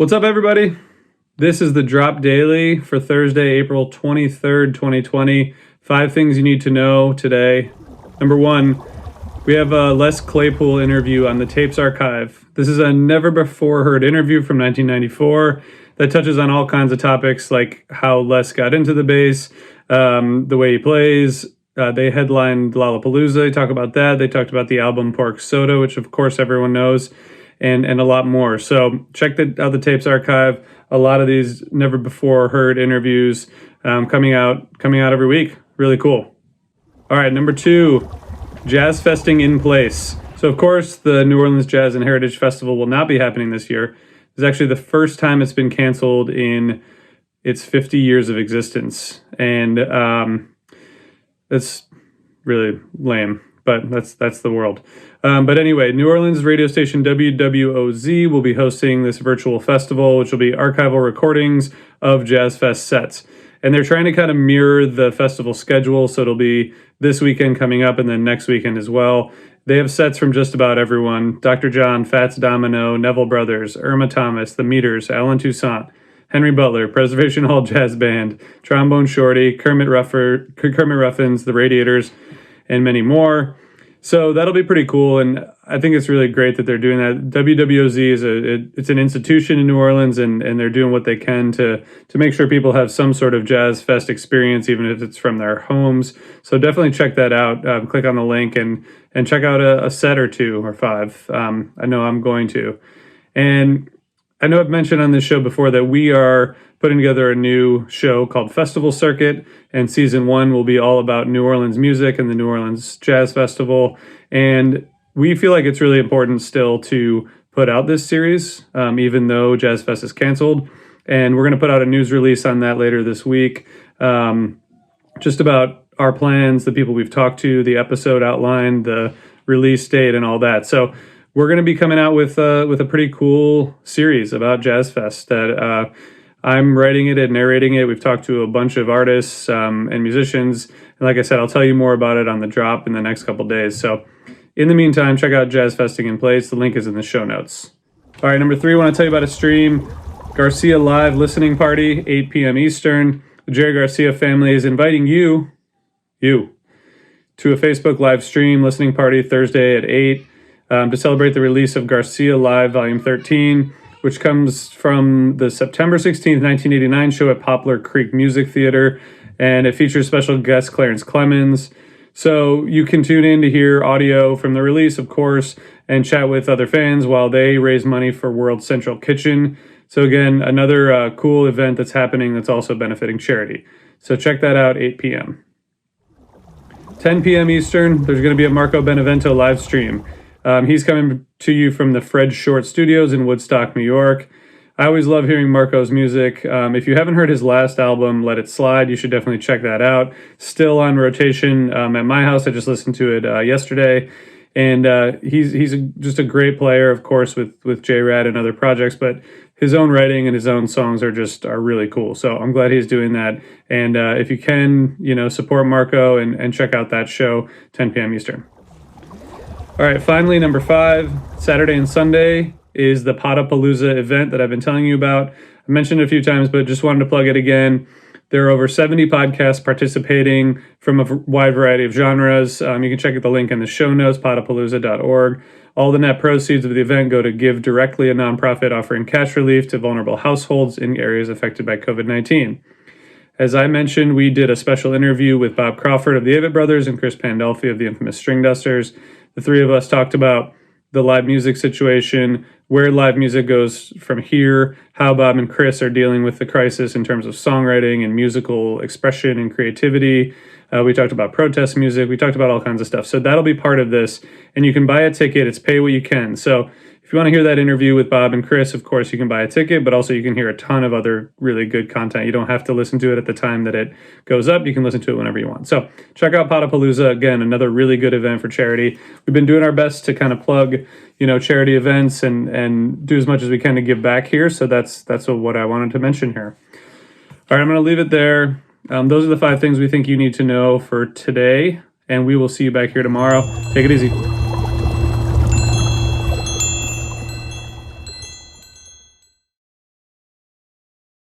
What's up, everybody? This is the Drop Daily for Thursday, April 23rd, 2020. 5 things you need to know today. Number 1, we have a Les Claypool interview on the Tapes Archive. This is a never-before-heard interview from 1994 that touches on all kinds of topics like how Les got into the bass, the way he plays. They headlined Lollapalooza. They talk about that. They talked about the album Pork Soda, which of course everyone knows, and a lot more. So check out the Tapes Archive. A lot of these never before heard interviews coming out every week. Really cool. All right, number 2, jazz festing in place. So of course the New Orleans Jazz and Heritage Festival will not be happening this year. It's actually the first time it's been canceled in its 50 years of existence, and that's really lame, but that's the world. But anyway, New Orleans radio station WWOZ will be hosting this virtual festival, which will be archival recordings of Jazz Fest sets. And they're trying to kind of mirror the festival schedule, so it'll be this weekend coming up and then next weekend as well. They have sets from just about everyone: Dr. John, Fats Domino, Neville Brothers, Irma Thomas, The Meters, Alan Toussaint, Henry Butler, Preservation Hall Jazz Band, Trombone Shorty, Kermit Ruffins, The Radiators, and many more. So that'll be pretty cool, and I think it's really great that they're doing that. WWOZ it's an institution in New Orleans, and they're doing what they can to make sure people have some sort of Jazz Fest experience, even if it's from their homes. So definitely check that out. Click on the link and check out a set or 2 or 5. I know I'm going to. And I know I've mentioned on this show before that we are putting together a new show called Festival Circuit, and season 1 will be all about New Orleans music and the New Orleans Jazz Festival. And we feel like it's really important still to put out this series, even though Jazz Fest is canceled. And we're going to put out a news release on that later this week, just about our plans, the people we've talked to, the episode outline, the release date, and all that. So we're going to be coming out with a pretty cool series about Jazz Fest that I'm writing it and narrating it. We've talked to a bunch of artists and musicians. And like I said, I'll tell you more about it on the drop in the next couple days. So in the meantime, check out Jazz Festing in Place. The link is in the show notes. All right, number 3, I want to tell you about a stream. Garcia Live Listening Party, 8 p.m. Eastern. The Jerry Garcia family is inviting you, to a Facebook live stream listening party Thursday at 8 to celebrate the release of Garcia Live Volume 13, which comes from the September 16th, 1989 show at Poplar Creek Music Theater, and it features special guest Clarence Clemens. So you can tune in to hear audio from the release, of course, and chat with other fans while they raise money for World Central Kitchen. So again, another cool event that's happening that's also benefiting charity. So check that out, 8 p.m. 10 p.m. Eastern, there's going to be a Marco Benevento live stream. He's coming to you from the Fred Short Studios in Woodstock, New York. I always love hearing Marco's music. If you haven't heard his last album, Let It Slide, you should definitely check that out. Still on rotation at my house. I just listened to it yesterday. And he's just a great player, of course, with J-Rad and other projects, but his own writing and his own songs are really cool. So I'm glad he's doing that. And if you can, support Marco and check out that show, 10 p.m. Eastern. All right, finally, number 5, Saturday and Sunday is the PATAPalooza event that I've been telling you about. I mentioned it a few times, but just wanted to plug it again. There are over 70 podcasts participating from a wide variety of genres. You can check out the link in the show notes, patapalooza.org. All the net proceeds of the event go to Give Directly, a nonprofit offering cash relief to vulnerable households in areas affected by COVID-19. As I mentioned, we did a special interview with Bob Crawford of the Avett Brothers and Chris Pandolfi of the infamous String Dusters. The 3 of us talked about the live music situation, where live music goes from here, how Bob and Chris are dealing with the crisis in terms of songwriting and musical expression and creativity. We talked about protest music. We talked about all kinds of stuff. So that'll be part of this, and you can buy a ticket. It's pay what you can. So if you want to hear that interview with Bob and Chris, of course, you can buy a ticket, but also you can hear a ton of other really good content. You don't have to listen to it at the time that it goes up. You can listen to it whenever you want. So check out PATAPalooza. Again, another really good event for charity. We've been doing our best to kind of plug, charity events and do as much as we can to give back here. So that's what I wanted to mention here. All right, I'm going to leave it there. Those are the 5 things we think you need to know for today, and we will see you back here tomorrow. Take it easy.